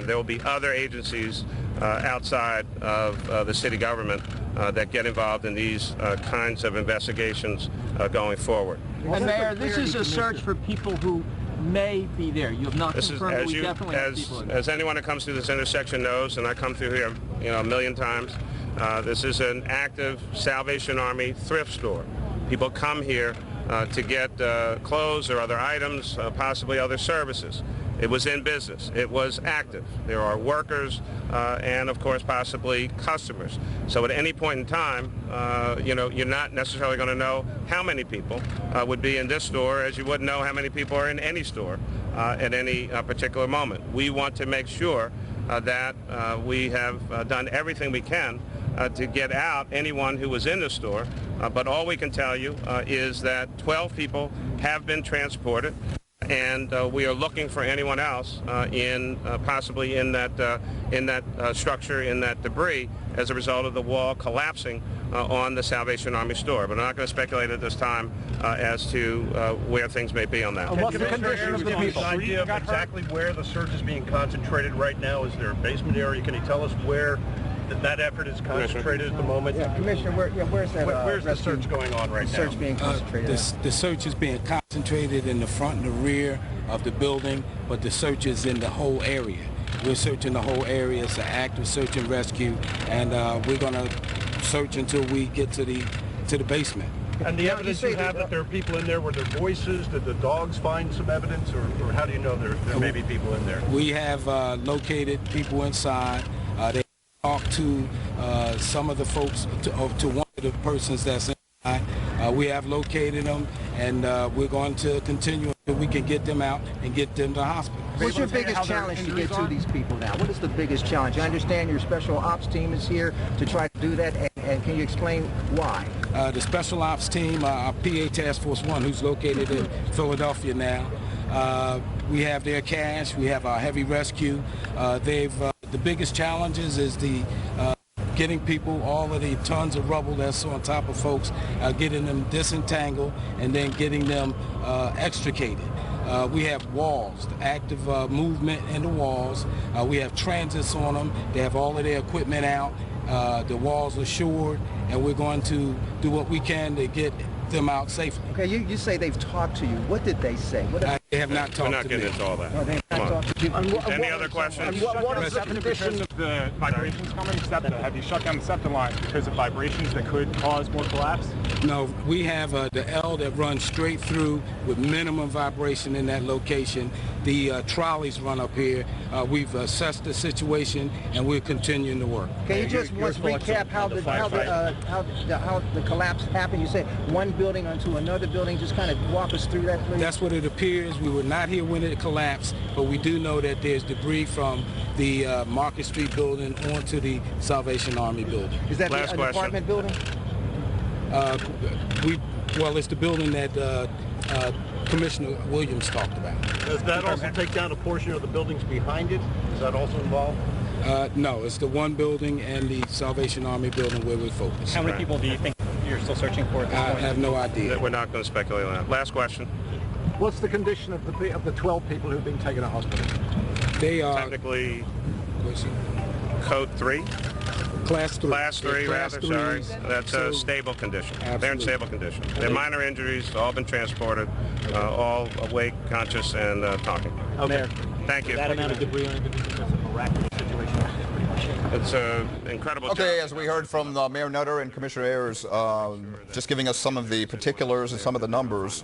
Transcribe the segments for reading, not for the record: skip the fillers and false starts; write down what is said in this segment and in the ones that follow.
mind, there will be other agencies outside of the city government that get involved in these kinds of investigations going forward. And Mayor, this is a search for people who may be there. You have not confirmed that we definitely have people in there. As anyone who comes through this intersection knows, and I come through here, a million times, this is an active Salvation Army thrift store. People come here to get clothes or other items, possibly other services. It was in business. It was active. There are workers and, of course, possibly customers. So at any point in time, you're not necessarily going to know how many people would be in this store as you wouldn't know how many people are in any store at any particular moment. We want to make sure that we have done everything we can to get out anyone who was in the store. But all we can tell you is that 12 people have been transported. And we are looking for anyone else possibly in that structure, in that debris, as a result of the wall collapsing on the Salvation Army store. But I'm not going to speculate at this time as to where things may be on that. What's the condition of the people? Idea of exactly where the search is being concentrated right now? Is there a basement area? Can you tell us where that effort is concentrated at the moment? Yeah, Commissioner, where's that? Where's the search going on right now? Search being concentrated. The search is being concentrated in the front and the rear of the building, but the search is in the whole area. We're searching the whole area. It's an active search and rescue, and we're going to search until we get to the basement. And the evidence you have that there are people in there, were there voices? Did the dogs find some evidence, or how do you know there may be people in there? We have located people inside. They talked to some of the folks, to one of the persons that's inside. We have located them, and we're going to continue until we can get them out and get them to hospital. What's your biggest challenge to get to these people now? What is the biggest challenge? I understand your special ops team is here to try to do that, and can you explain why? The special ops team, our PA Task Force 1, who's located in Philadelphia now, we have their cash, we have our heavy rescue. The biggest challenges is the getting people, all of the tons of rubble that's on top of folks, getting them disentangled and then getting them extricated. We have walls, active movement in the walls. We have transits on them. They have all of their equipment out. The walls are shored, and we're going to do what we can to get them out safely. Okay, you say they've talked to you. What did they say? They have not talked to me. We're not getting into all that. No, they have not talked to you. Any other questions? What is the condition of the vibrations coming? Have you shut down the septic line because of vibrations that could cause more collapse? No, we have the L that runs straight through with minimum vibration in that location. The trolleys run up here. We've assessed the situation, and we're continuing to work. Can you just once recap how the collapse happened? You said one building onto another building. Just kind of walk us through that, please. That's what it appears. We were not here when it collapsed, but we do know that there's debris from the Market Street building onto the Salvation Army building. Is that an apartment building? Well, it's the building that Commissioner Williams talked about. Does that also take down a portion of the buildings behind it? Is that also involved? No, it's the one building and the Salvation Army building where we're focused. How many people do you think you're still searching for at this point? I have no idea. We're not going to speculate on that. Last question. What's the condition of the 12 people who've been taken to hospital? They are technically code 3. Class 3. Class 3, Class rather, threes. sorry. That's a stable condition. Absolutely. They're in stable condition. They're minor injuries, all been transported, all awake, conscious, and talking. Okay. Thank you. That amount of debris on it's a miraculous situation. It's an incredible job. Okay, as we heard from Mayor Nutter and Commissioner Ayers, just giving us some of the particulars and some of the numbers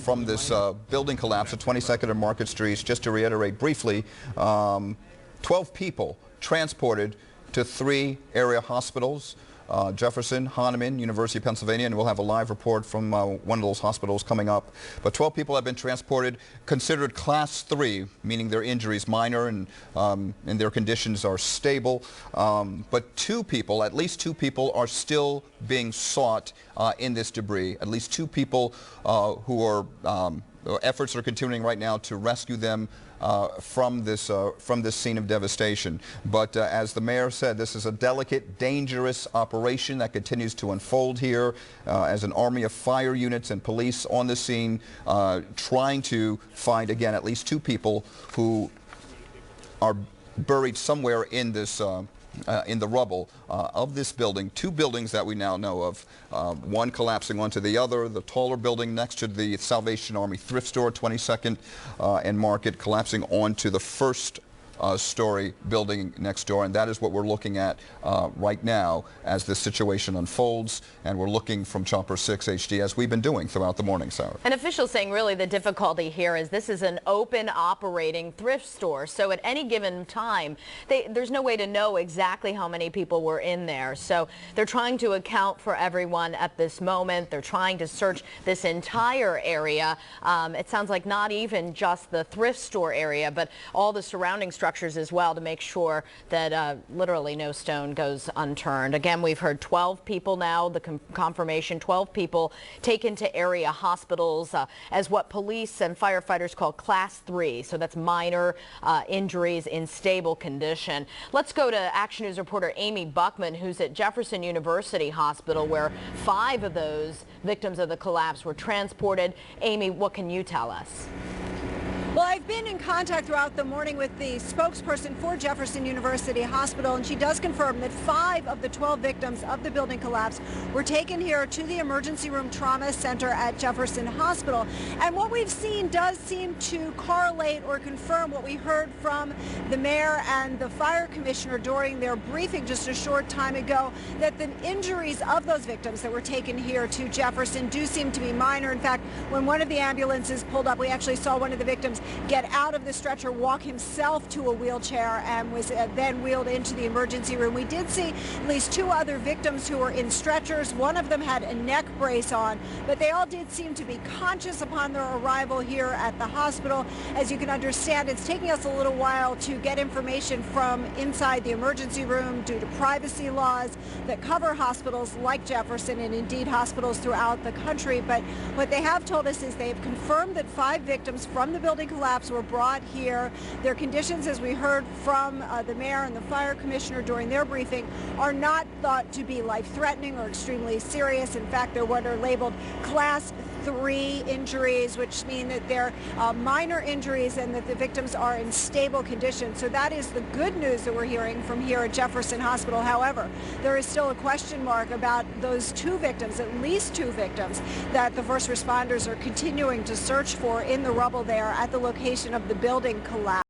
from this building collapse at 22nd and Market Streets. Just to reiterate briefly, 12 people transported to 3 area hospitals, Jefferson, Hahnemann, University of Pennsylvania, and we'll have a live report from one of those hospitals coming up. But 12 people have been transported, considered Class 3, meaning their injuries minor and their conditions are stable. But 2 people, at least 2 people, are still being sought in this debris. At least 2 people who are efforts are continuing right now to rescue them from this scene of devastation. But as the mayor said, this is a delicate, dangerous operation that continues to unfold here as an army of fire units and police on the scene trying to find, again, at least 2 people who are buried somewhere in this in the rubble of this building. Two buildings that we now know of, one collapsing onto the other, the taller building next to the Salvation Army thrift store, 22nd and Market, collapsing onto the first story building next door, and that is what we're looking at right now as this situation unfolds, and we're looking from Chopper 6 HD as we've been doing throughout the morning, Sarah. An official saying really the difficulty here is this is an open operating thrift store, so at any given time there's no way to know exactly how many people were in there, so they're trying to account for everyone at this moment. They're trying to search this entire area. It sounds like not even just the thrift store area, but all the surrounding structures as well, to make sure that literally no stone goes unturned. Again, we've heard 12 people now, the confirmation, 12 people taken to area hospitals as what police and firefighters call Class 3. So that's minor injuries in stable condition. Let's go to Action News reporter Amy Buckman, who's at Jefferson University Hospital, where 5 of those victims of the collapse were transported. Amy, what can you tell us? Well, I've been in contact throughout the morning with the spokesperson for Jefferson University Hospital, and she does confirm that 5 of the 12 victims of the building collapse were taken here to the emergency room trauma center at Jefferson Hospital. And what we've seen does seem to correlate or confirm what we heard from the mayor and the fire commissioner during their briefing just a short time ago, that the injuries of those victims that were taken here to Jefferson do seem to be minor. In fact, when one of the ambulances pulled up, we actually saw one of the victims get out of the stretcher, walk himself to a wheelchair, and was then wheeled into the emergency room. We did see at least 2 other victims who were in stretchers. One of them had a neck brace on, but they all did seem to be conscious upon their arrival here at the hospital. As you can understand, it's taking us a little while to get information from inside the emergency room due to privacy laws that cover hospitals like Jefferson and indeed hospitals throughout the country. But what they have told us is they've confirmed that 5 victims from the building collapse were brought here. Their conditions, as we heard from the mayor and the fire commissioner during their briefing, are not thought to be life-threatening or extremely serious. In fact, they're what are labeled Class 3 injuries, which mean that they're minor injuries and that the victims are in stable condition. So that is the good news that we're hearing from here at Jefferson Hospital. However, there is still a question mark about those 2 victims, at least 2 victims, that the first responders are continuing to search for in the rubble there at the location of the building collapse.